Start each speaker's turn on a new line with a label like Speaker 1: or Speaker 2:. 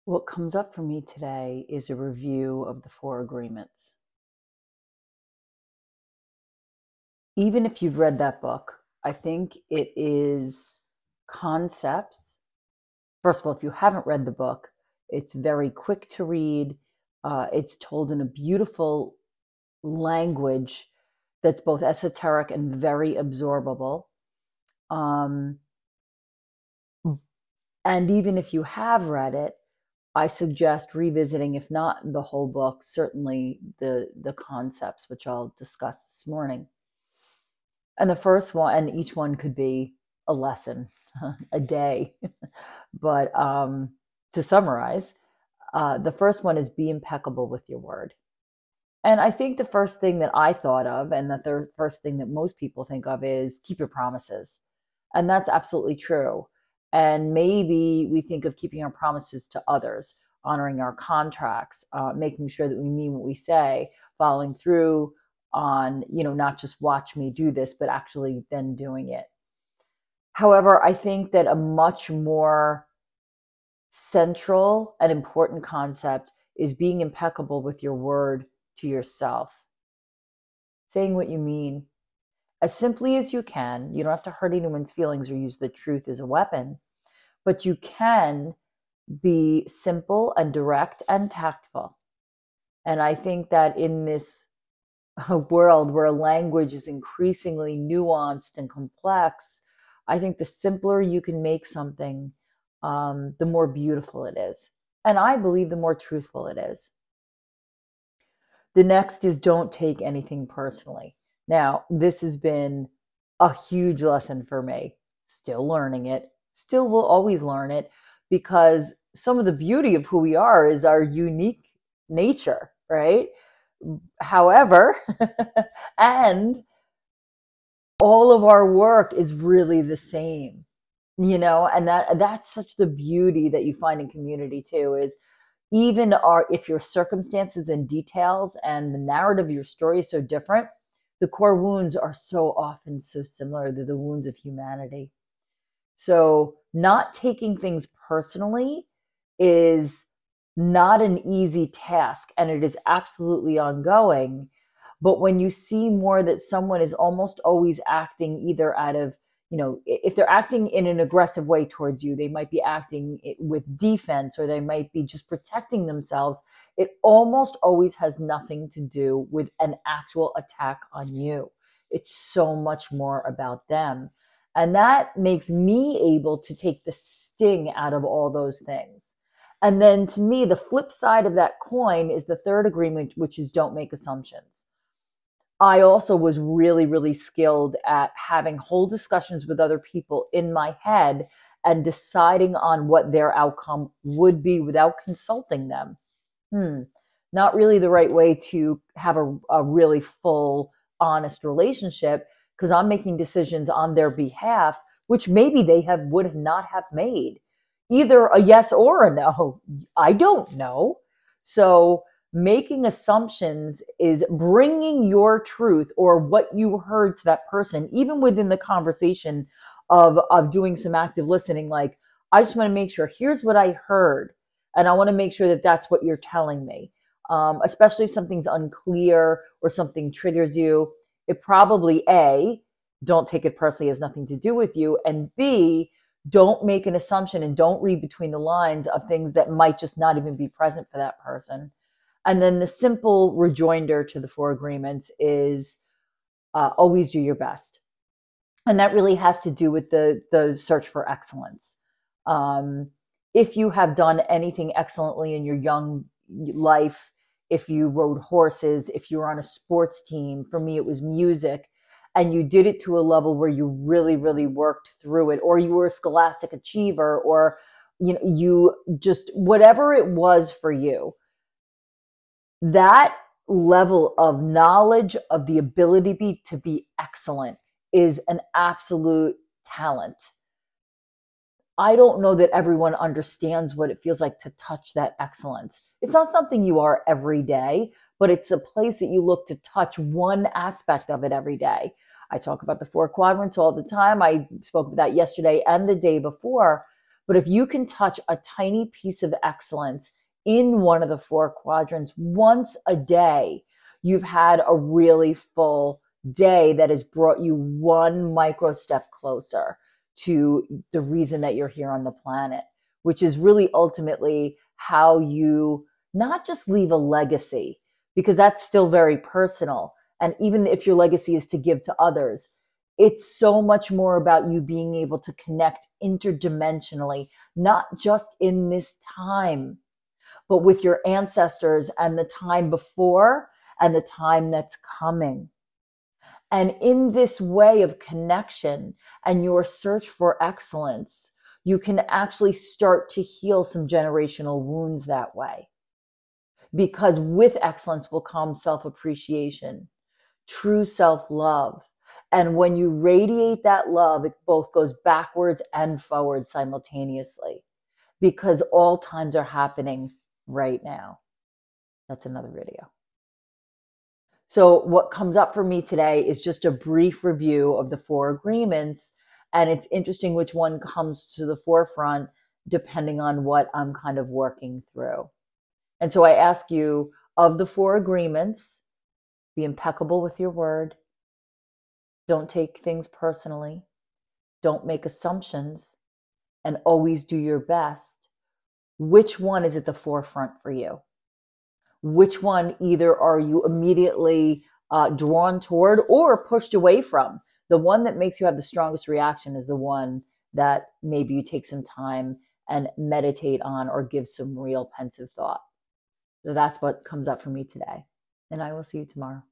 Speaker 1: What comes up for me today is a review of the Four Agreements. Even if you've read that book, I think it is concepts. First of all, if you haven't read the book, it's very quick to read. It's told in a beautiful language that's both esoteric and very absorbable. Um, and even if you have read it, I suggest revisiting, if not the whole book, certainly the concepts, which I'll discuss this morning. And the first one, and each one could be a lesson, a day. But to summarize, the first one is be impeccable with your word. And I think the first thing that I thought of, and the first thing that most people think of, is keep your promises. And that's absolutely true. And maybe we think of keeping our promises to others, honoring our contracts, making sure that we mean what we say, following through on, not just watch me do this, but actually then doing it. However, I think that a much more central and important concept is being impeccable with your word to yourself, saying what you mean as simply as you can. You don't have to hurt anyone's feelings or use the truth as a weapon, but you can be simple and direct and tactful. And I think that in this world where language is increasingly nuanced and complex, I think the simpler you can make something, the more beautiful it is. And I believe the more truthful it is. The next is don't take anything personally. Now, this has been a huge lesson for me. Still learning it, still will always learn it, because some of the beauty of who we are is our unique nature, right? However, and all of our work is really the same, and that's such the beauty that you find in community too, is even if your circumstances and details and the narrative of your story is so different, the core wounds are so often so similar to the wounds of humanity. So not taking things personally is not an easy task, and it is absolutely ongoing. But when you see more that someone is almost always acting either out of, if they're acting in an aggressive way towards you, they might be acting with defense, or they might be just protecting themselves. It almost always has nothing to do with an actual attack on you. It's so much more about them. And that makes me able to take the sting out of all those things. And then to me, the flip side of that coin is the third agreement, which is don't make assumptions. I also was really, really skilled at having whole discussions with other people in my head and deciding on what their outcome would be without consulting them. Not really the right way to have a really full, honest relationship, because I'm making decisions on their behalf, which maybe they would not have made. Either a yes or a no. I don't know. So making assumptions is bringing your truth or what you heard to that person, even within the conversation of doing some active listening. Like, I just want to make sure, here's what I heard, and I want to make sure that that's what you're telling me. Especially if something's unclear or something triggers you, it probably A, don't take it personally, has nothing to do with you, and B, don't make an assumption and don't read between the lines of things that might just not even be present for that person. And then the simple rejoinder to the Four Agreements is always do your best. And that really has to do with the search for excellence. If you have done anything excellently in your young life, if you rode horses, if you were on a sports team, for me it was music, and you did it to a level where you really, really worked through it, or you were a scholastic achiever, or you just, whatever it was for you, that level of knowledge, of the ability to be excellent, is an absolute talent. I don't know that everyone understands what it feels like to touch that excellence. It's not something you are every day, but it's a place that you look to touch one aspect of it every day. I talk about the four quadrants all the time. I spoke about that yesterday and the day before. But if you can touch a tiny piece of excellence in one of the 4 quadrants once a day, you've had a really full day that has brought you one micro step closer to the reason that you're here on the planet, which is really ultimately how you not just leave a legacy, because that's still very personal. And even if your legacy is to give to others, it's so much more about you being able to connect interdimensionally, not just in this time, but with your ancestors and the time before and the time that's coming. And in this way of connection and your search for excellence, you can actually start to heal some generational wounds that way. Because with excellence will come self-appreciation, true self-love. And when you radiate that love, it both goes backwards and forwards simultaneously, because all times are happening right now. That's another video. So what comes up for me today is just a brief review of the 4 agreements. And it's interesting which one comes to the forefront depending on what I'm kind of working through. And so I ask you, of the 4 agreements, be impeccable with your word. Don't take things personally. Don't make assumptions, and always do your best. Which one is at the forefront for you? Which one either are you immediately drawn toward or pushed away from? The one that makes you have the strongest reaction is the one that maybe you take some time and meditate on or give some real pensive thought. So that's what comes up for me today. And I will see you tomorrow.